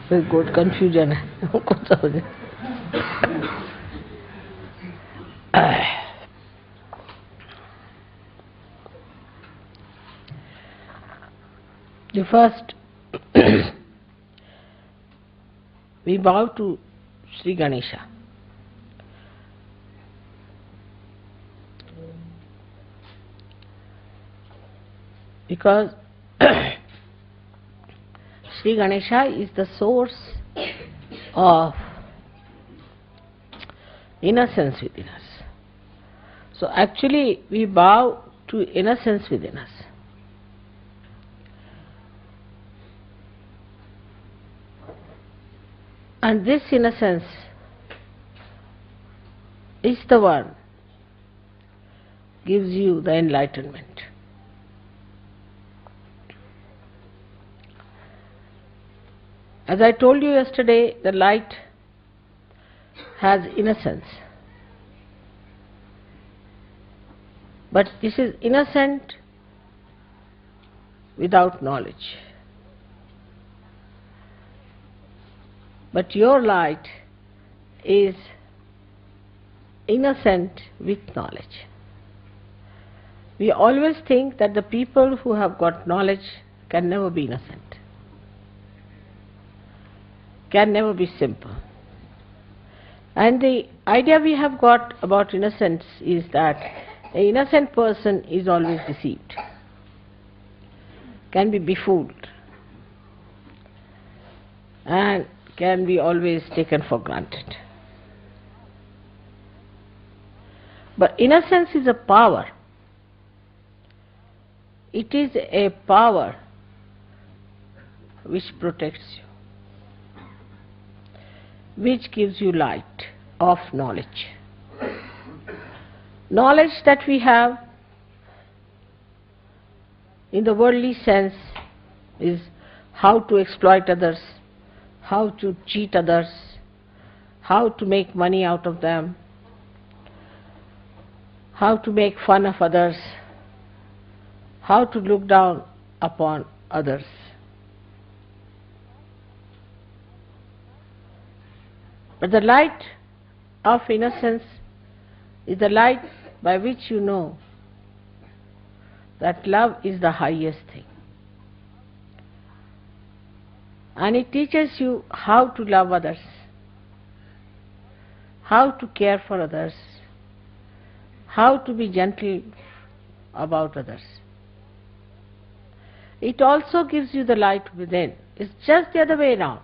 Very good confusion है हमको समझ The first we bow to Sri Ganesha. Because Sri Ganesha is the source of innocence within us. So actually we bow to innocence within us. And this innocence is the one gives you the enlightenment. As I told you yesterday, the light has innocence. But this is innocent without knowledge. But your light is innocent with knowledge. We always think that the people who have got knowledge can never be innocent, can never be simple. And the idea we have got about innocence is that an innocent person is always deceived, can be befooled, and can be always taken for granted. But innocence is a power. It is a power which protects you, which gives you light of knowledge. Knowledge that we have in the worldly sense is how to exploit others, how to cheat others, how to make money out of them, how to make fun of others, how to look down upon others. But the light of innocence is the light by which you know that love is the highest thing. And it teaches you how to love others, how to care for others, how to be gentle about others. It also gives you the light within. It's just the other way around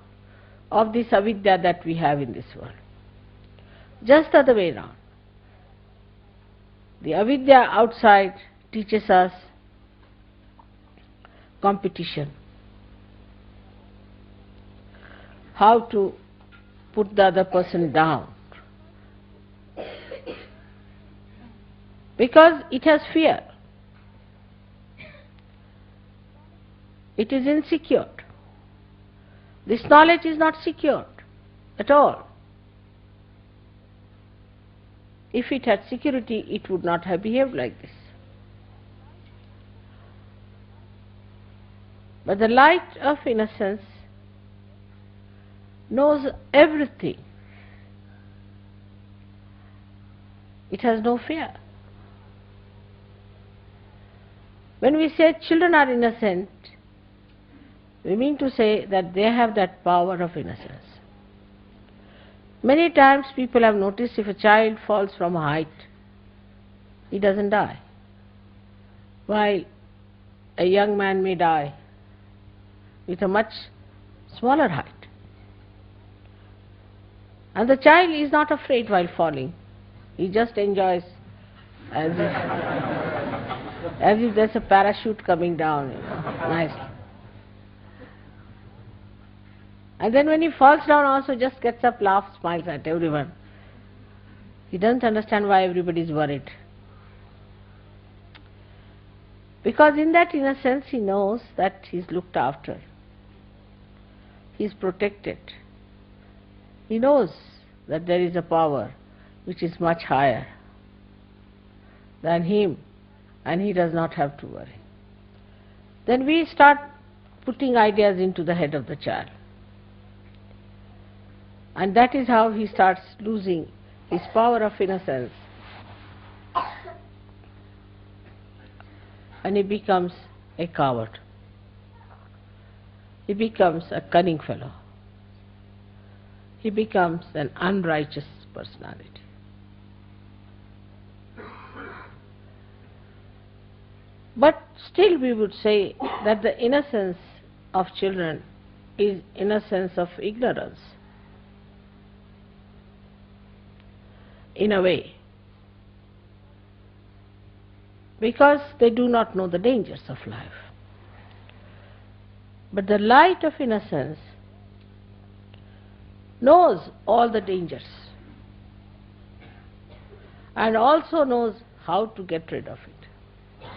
of this avidya that we have in this world. Just the other way around. The avidya outside teaches us competition, how to put the other person down, because it has fear. It is insecure. This knowledge is not secured at all. If it had security, it would not have behaved like this. But the light of innocence knows everything. It has no fear. When we say children are innocent, we mean to say that they have that power of innocence. Many times people have noticed if a child falls from a height, he doesn't die, while a young man may die with a much smaller height. And the child is not afraid while falling. He just enjoys as if there's a parachute coming down, nicely. And then when he falls down also just gets up, laughs, smiles at everyone. He doesn't understand why everybody is worried. Because in that innocence he knows that he's looked after. He's protected. He knows that there is a power which is much higher than him, and he does not have to worry. Then we start putting ideas into the head of the child. And that is how he starts losing his power of innocence. And he becomes a coward. He becomes a cunning fellow. He becomes an unrighteous personality. But still we would say that the innocence of children is innocence of ignorance, in a way, because they do not know the dangers of life. But the light of innocence knows all the dangers and also knows how to get rid of it,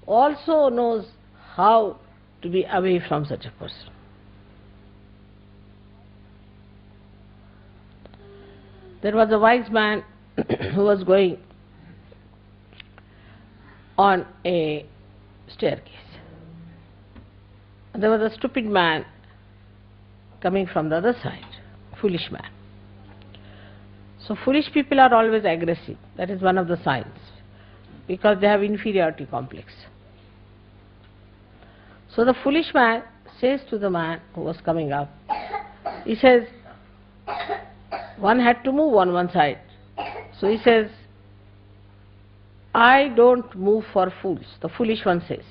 also knows how to be away from such a person. There was a wise man who was going on a staircase. There was a stupid man coming from the other side, foolish man. So foolish people are always aggressive. That is one of the signs, because they have inferiority complex. So the foolish man says to the man who was coming up, he says, one had to move on one side. So he says, I don't move for fools, the foolish one says.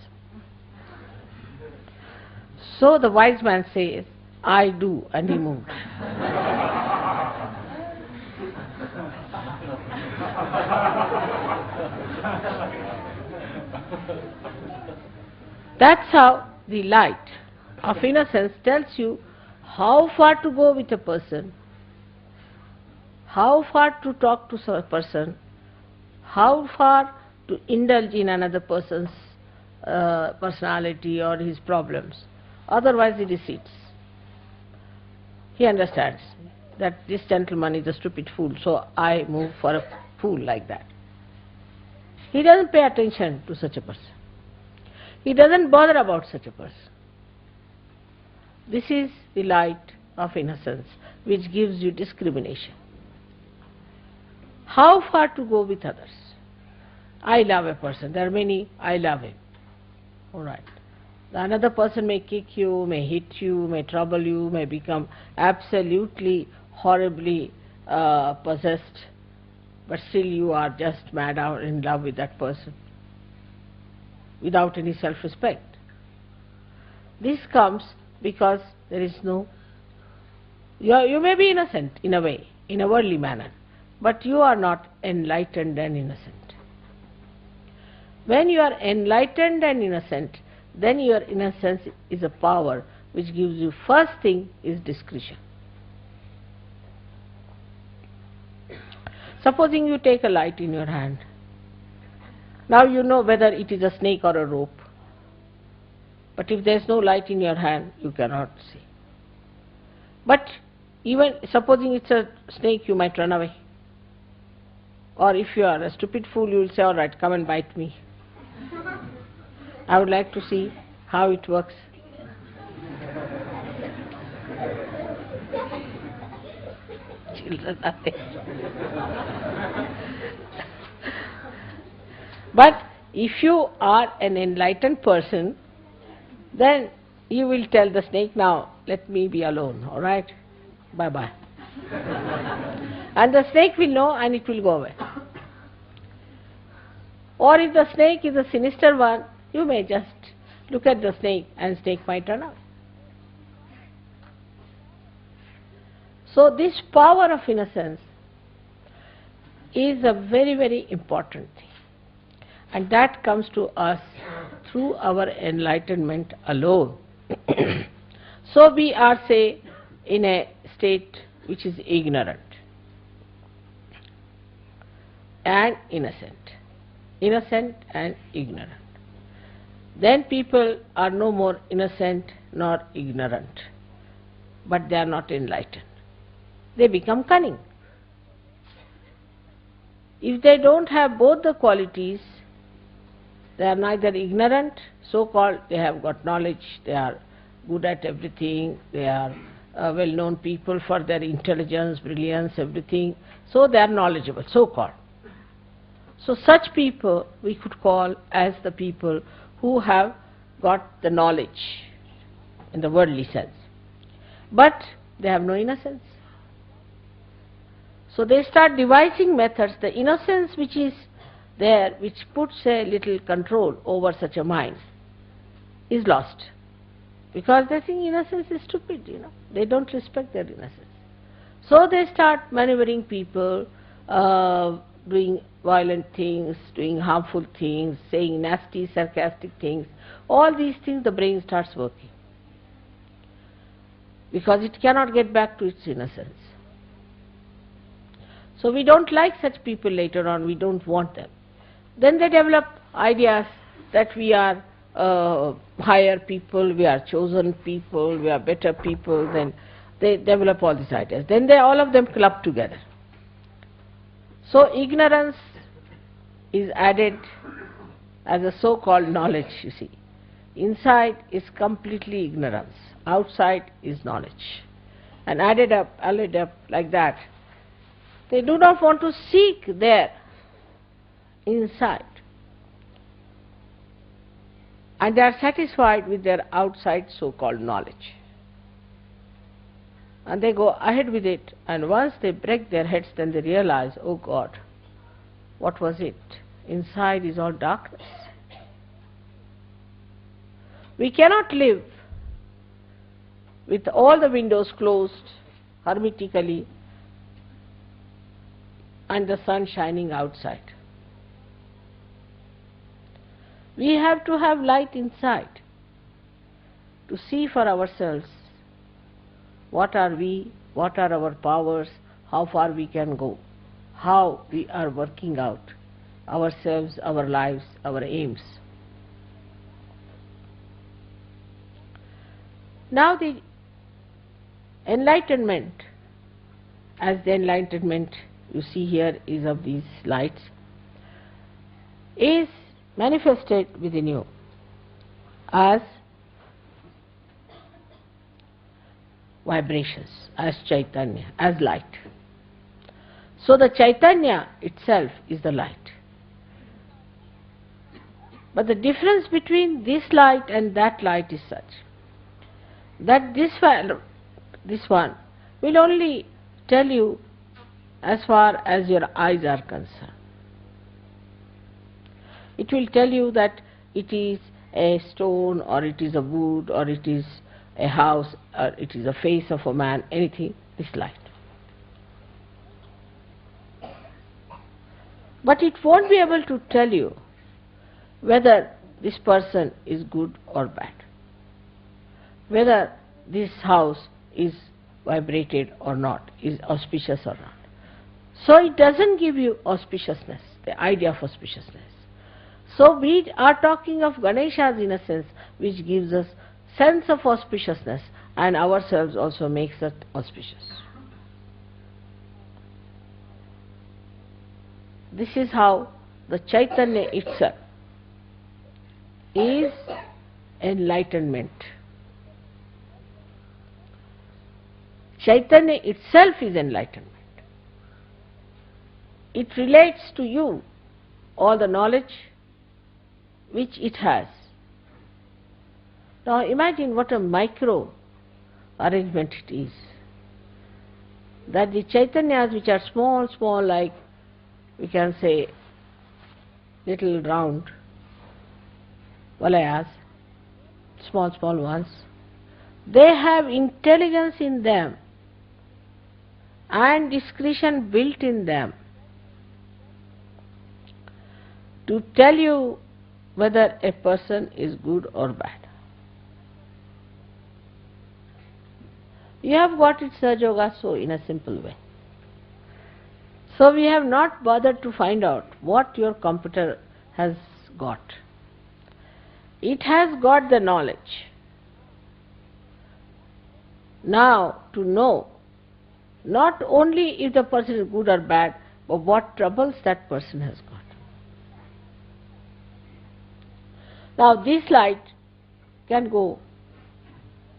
So the wise man says, I do, and he moved. That's how the light of innocence tells you how far to go with a person, how far to talk to a person, how far to indulge in another person's personality or his problems. Otherwise he recedes. He understands that this gentleman is a stupid fool, so I move for a fool like that. He doesn't pay attention to such a person. He doesn't bother about such a person. This is the light of innocence which gives you discrimination. How far to go with others? I love a person. There are many, I love him. All right. Another person may kick you, may hit you, may trouble you, may become absolutely, horribly possessed, but still you are just mad out in love with that person, without any self-respect. This comes because there is no... You may be innocent in a way, in a worldly manner, but you are not enlightened and innocent. When you are enlightened and innocent, then your innocence is a power which gives you, first thing is discretion. Supposing you take a light in your hand. Now you know whether it is a snake or a rope. But if there is no light in your hand, you cannot see. But even supposing it's a snake, you might run away. Or if you are a stupid fool, you will say, all right, come and bite me. I would like to see how it works. Children are there. But if you are an enlightened person, then you will tell the snake, now let me be alone, all right? Bye-bye. And the snake will know and it will go away. Or if the snake is a sinister one, you may just look at the snake and snake might run away. So this power of innocence is a very, very important thing. And that comes to us through our enlightenment alone. So we are, say, in a state which is ignorant and innocent. Innocent and ignorant. Then people are no more innocent nor ignorant, but they are not enlightened. They become cunning. If they don't have both the qualities, they are neither ignorant, so-called, they have got knowledge, they are good at everything, they are well-known people for their intelligence, brilliance, everything. So they are knowledgeable, so-called. So such people we could call as the people who have got the knowledge in the worldly sense. But they have no innocence. So they start devising methods. The innocence which is there, which puts a little control over such a mind, is lost. Because they think innocence is stupid, They don't respect their innocence. So they start maneuvering people, doing violent things, doing harmful things, saying nasty, sarcastic things. All these things the brain starts working. Because it cannot get back to its innocence. So we don't like such people later on, we don't want them. Then they develop ideas that we are higher people, we are chosen people, we are better people. Then they develop all these ideas. Then they all of them club together. So ignorance is added as a so-called knowledge, you see. Inside is completely ignorance, outside is knowledge. And added up like that. They do not want to seek there inside. And they are satisfied with their outside so-called knowledge. And they go ahead with it, and once they break their heads, then they realize, oh God, what was it? Inside is all darkness. We cannot live with all the windows closed hermetically and the sun shining outside. We have to have light inside to see for ourselves what are we, what are our powers, how far we can go, how we are working out ourselves, our lives, our aims. Now the enlightenment, as the enlightenment you see here is of these lights, is manifested within you as vibrations, as Chaitanya, as light. So the Chaitanya itself is the light. But the difference between this light and that light is such that this one will only tell you as far as your eyes are concerned. It will tell you that it is a stone, or it is a wood, or it is a house, or it is a face of a man, anything, this light. But it won't be able to tell you whether this person is good or bad, whether this house is vibrated or not, is auspicious or not. So it doesn't give you auspiciousness, the idea of auspiciousness. So we are talking of Ganesha's innocence, which gives us sense of auspiciousness, and ourselves also makes us auspicious. This is how the Chaitanya itself is enlightenment. Chaitanya itself is enlightenment. It relates to you all the knowledge which it has. Now imagine what a micro arrangement it is. That the Chaitanyas which are small, like we can say little round valayas, small ones, they have intelligence in them and discretion built in them to tell you whether a person is good or bad. You have got it, Sahaja Yoga, so in a simple way. So we have not bothered to find out what your computer has got. It has got the knowledge. Now to know not only if the person is good or bad, but what troubles that person has got. Now this light can go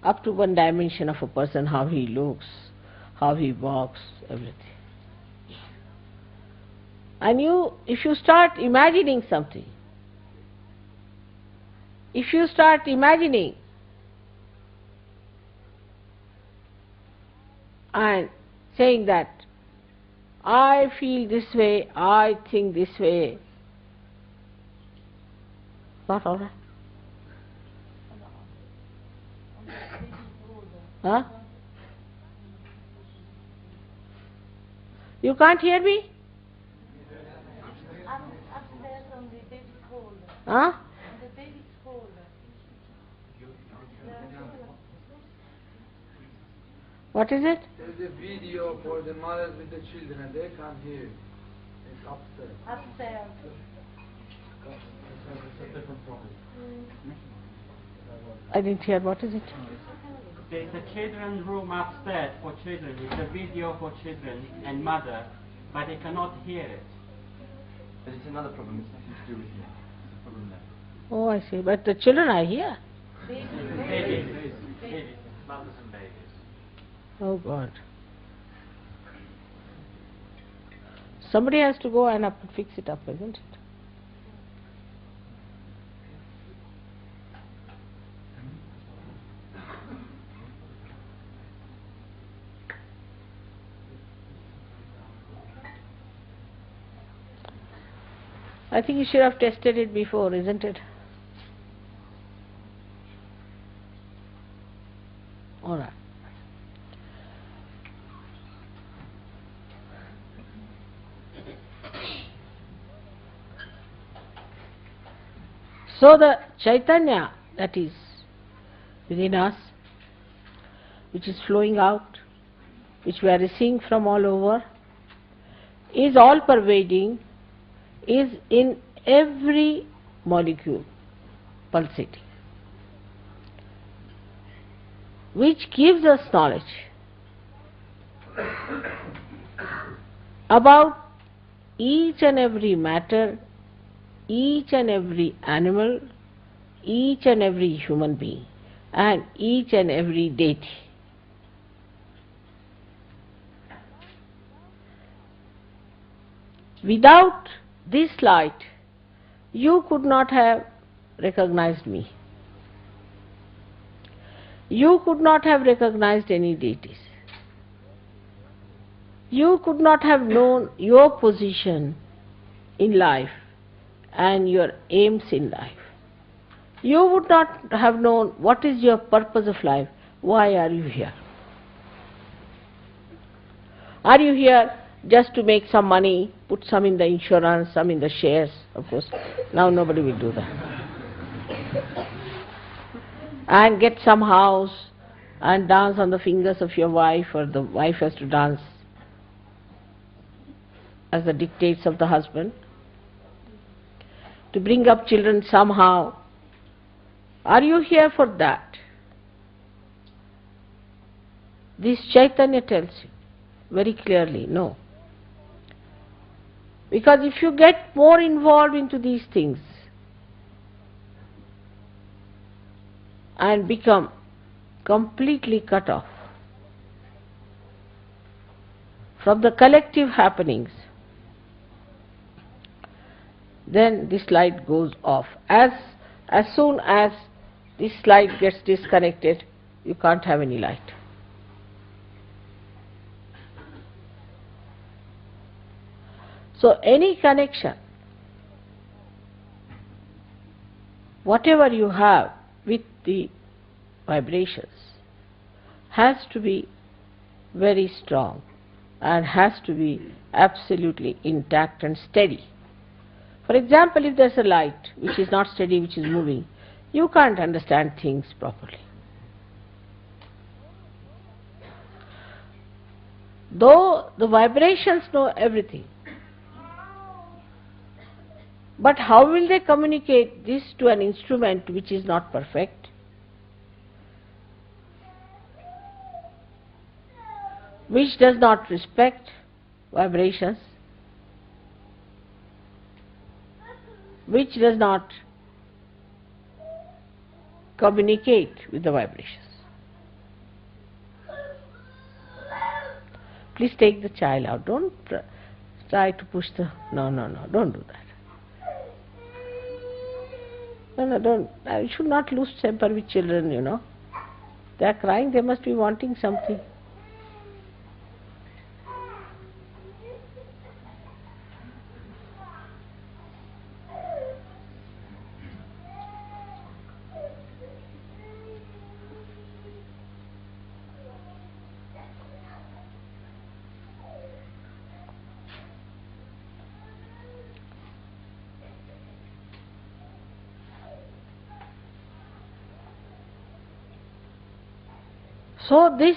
up to one dimension of a person, how he looks, how he walks, everything. And if you start imagining something, if you start imagining and saying that, I feel this way, I think this way, not all right? Huh? You can't hear me? I'm upstairs on the baby's hole. Huh? On the baby's hole. What is it? There's a video for the mothers with the children. They can't hear. It's upstairs. Upstairs. It's a different problem. I didn't hear. What is it? There's a children's room upstairs for children. It's a video for children and mother, but they cannot hear it. But it's another problem. It's nothing to do with you. It's a problem there. Oh, I see. But the children are here. Babies. Mothers and babies. Oh God. Somebody has to go and fix it up, isn't it? I think you should have tested it before, isn't it? All right. So the Chaitanya that is within us, which is flowing out, which we are receiving from all over, is all pervading, is in every molecule pulsating, which gives us knowledge about each and every matter, each and every animal, each and every human being, and each and every deity. Without this light, you could not have recognized me. You could not have recognized any deities. You could not have known your position in life and your aims in life. You would not have known what is your purpose of life. Why are you here? Are you here just to make some money, put some in the insurance, some in the shares? Of course, now nobody will do that. And get some house and dance on the fingers of your wife, or the wife has to dance as the dictates of the husband, to bring up children somehow. Are you here for that? This Chaitanya tells you very clearly, no. Because if you get more involved into these things and become completely cut off from the collective happenings, then this light goes off. As soon as this light gets disconnected, you can't have any light. So any connection, whatever you have with the vibrations, has to be very strong and has to be absolutely intact and steady. For example, if there's a light which is not steady, which is moving, you can't understand things properly. Though the vibrations know everything, but how will they communicate this to an instrument which is not perfect? Which does not respect vibrations, which does not communicate with the vibrations. Please take the child out. Don't try to push the... No, don't do that. No, don't. I should not lose temper with children, They are crying, they must be wanting something. So this